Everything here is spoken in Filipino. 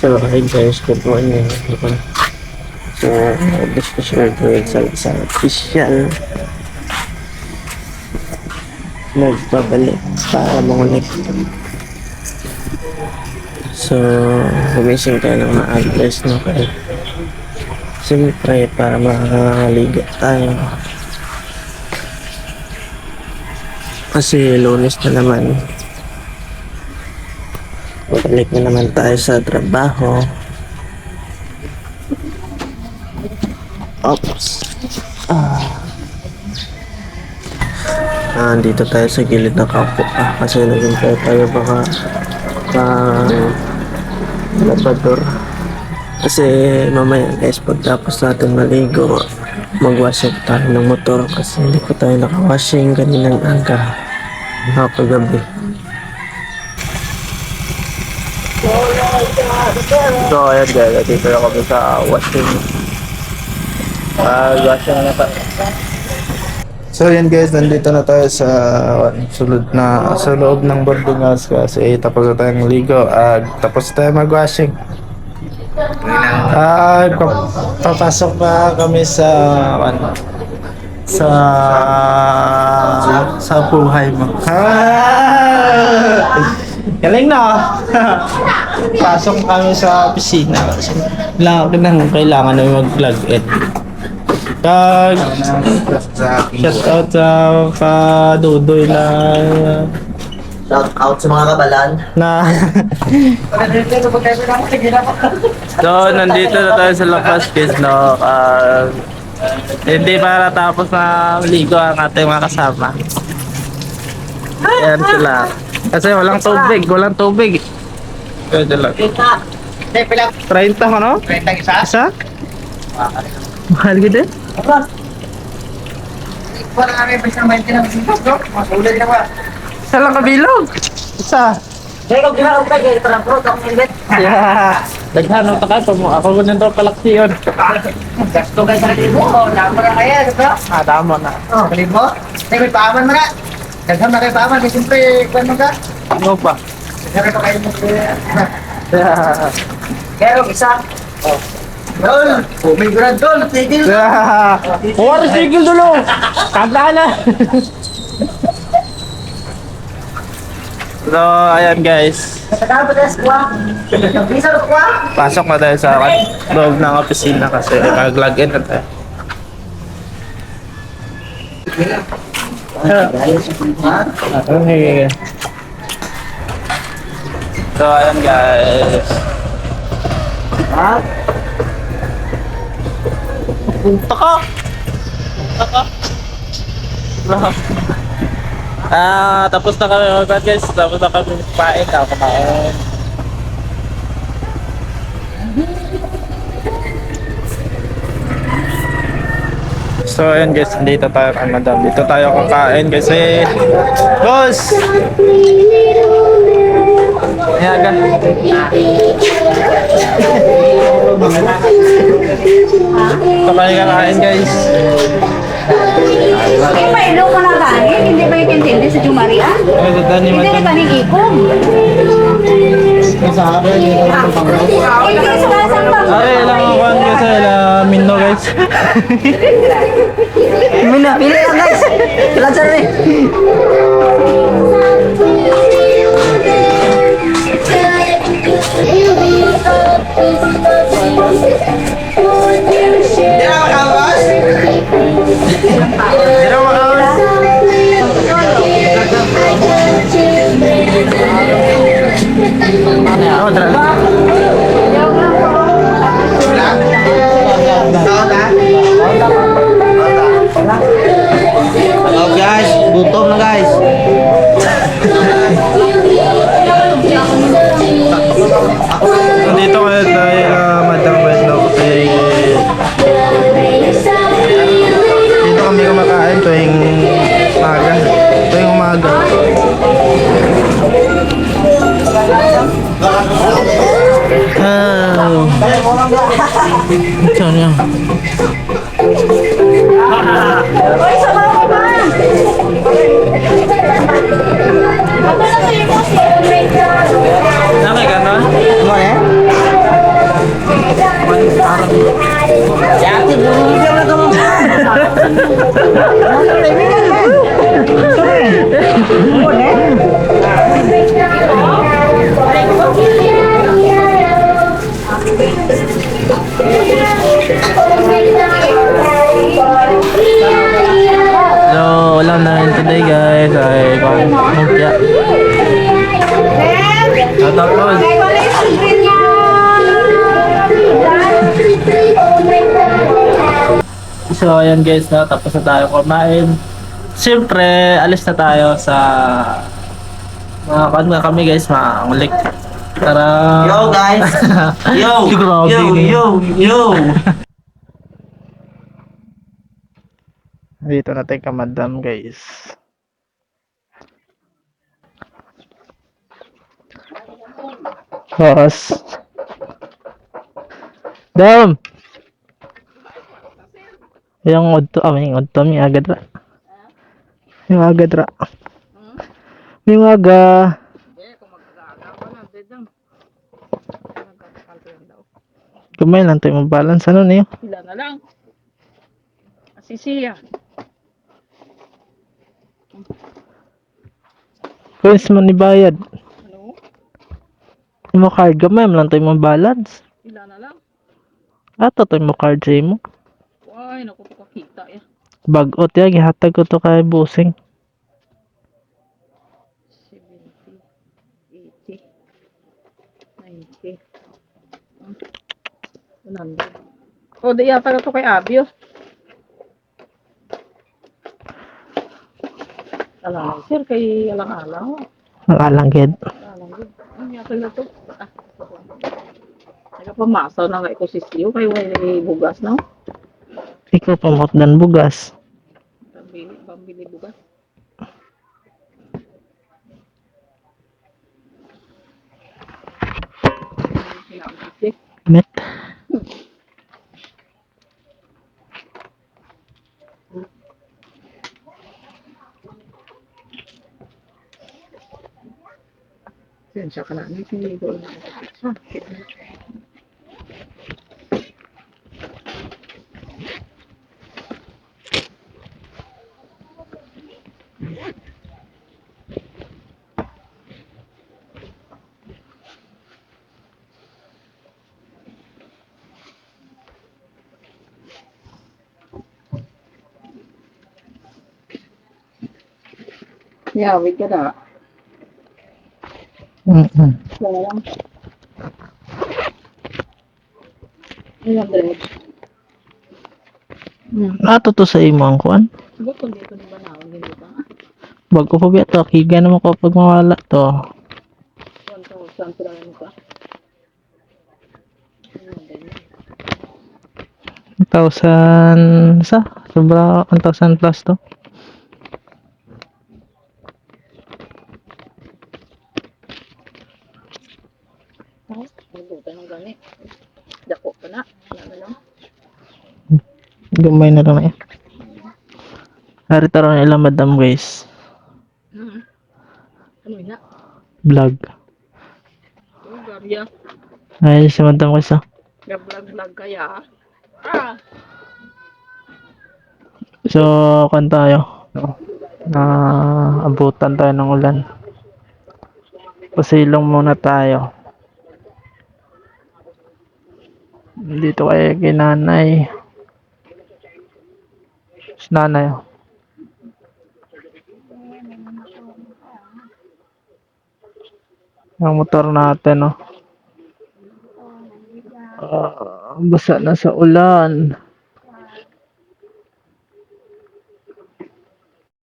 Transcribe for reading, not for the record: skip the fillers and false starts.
So, hi guys, good morning. So, gusto share ko yun sa isang official nagbabalik para mangulit. So, gumising tayo ng maalas, no? Kaya, siyempre, para makakaligo tayo. Kasi, Lunes na naman. Balik na naman tayo sa trabaho. Oops. Dito tayo sa gilid ng kapo. Kasi naghintay tayo baka labador. Kasi mamaya guys, pagtapos natin maligo, mag-washing tayo ng motor. Kasi hindi pa tayo naka-washing kaninang aga. Kapagabi. So ayan guys, dito na kami sa washing. Washing na pa. So yan guys, nandito na tayo sa sa loob ng boarding house kasi tapos na tayong ligo at tapos na tayo mag-washing. Papasok na kami sa buhay mo. Galing na. Pasok kami sa opisina. Kailangan na mag-vlog in. Shout out sa Padudoy na Shout out sa mga kabalan So, nandito na tayo sa labas guys, no? Hindi pa natapos na ligo ang ating mga kasama. Ayan sila. Kasi walang tubig. Pwede lang. 30 ano? 30 isa? Isa? Mahal gitu? Wala kami pa siyang 20 ng sintos, no? Masulad na ba? Isa lang kabilog. Isa. Kaya kung ginagawa ka, kaya parang pro, kung hindi. Yeah. Daghan ng takay pa mo. Ako ganyan to palaksiyon. Gasto ka sa libo, damo na kaya, diba? Damo na. Oh, libo? Kaya may paaman mo na. Dagham na kayo paaman, kasi siyempre, kwan mo ka? Ano pa? Kaya pa kayo mo. Yeah. Kaya kung isa. Oh. Dol! May grad dol! Tigil! Yeah. Huwag sigil dulo. Kagda na. So, ayan guys. Katagal ba tayo sa kuwa? Bisa na kuwa? Pasok na tayo sa loob ng opisina kasi mag-log in na tayo. Okay. So, ayan guys. Punta ka! Tapos na kami mag guys. Tapos na kami kumain. So ayan guys, dito tayo kay madam. Dito tayo kakain kasi boss! Yaga. Ito tayo kakain guys. Hindi ba ilo ko na kanin? Hindi ba ikintindi sa Jumaria? Ito tayo ni Hindi na madam. kanin ikom. Sa akin, dito tayo pangalawa. Hindi sa kasang bang. Ay, lang ako kasi Minno guys. Mina, pili lang guys. Belajar nih. Sino makawas? Ano, tara. Oh guys, gutom na guys. Nandito kayo tayo madam Wendell kasi dito kami kumakain tuwing umaga. Ito niya. Hoy, sama ko ba? Ato na sa imo si Nakay ka na? Ano eh? So, ulam namin today guys ay lumpia. Shout out Lord. So, ayan guys, no? Tapos na tayo kumain. Siyempre, alis na tayo sa mga na kami guys, mga ulik. Tara! Yo guys! Yo! Grabe Yo! ni. Yo! Yo! Dito na tayo kamadam guys. Boss. Dam! Yung udto, yung udto, may agad ra. Yung agad ra. Yung aga. Kumay lang tayo mabalance. Ano niyo? Sila na lang. Asisiya. Coins man ibayad. Ano? Yung mo card gamay lang tayo mabalance. Sila na lang. Ato tayo mo card sa imo. Ay, naku, pakakita ya. Bagot ya, gihatag ko to kay busing. 70, 80, 90, 100. O, di yata na to kay Abio. Alang sir, kay alang-alang. Ang alangged. Alang yun. Ang yata na to. Ah, nagapamasaw na kay kusisiyo, kay may bugas, no? Ikaw pamot dan bugas. Pambili bugas. Sinabi. Met. Sensya ka na. Hindi ko lang. Yawid ka na. Wala lang. 100. Ato to sa imo ang kuan. Siguro kung dito ni Banawang hindi ba? Bago pa biya to, kiga naman ko pag mawala to. 1,000 pala ano ka? 1,000 sa? Sobra 1,000 plus to. Nagutan ng gani. Dako ka na. Ano lang? Gamay na lang na eh. Hari taro na ilang madam guys. Ano na? Vlog. Oh, Garya. Ay, si madam guys ah. Gablag-vlog kaya. Ah! So, kan tayo. Na abutan tayo ng ulan. Pasilong muna tayo. Dito kay nanay. Si nanay. Oh. Ang motor natin, oh. Basa na sa ulan.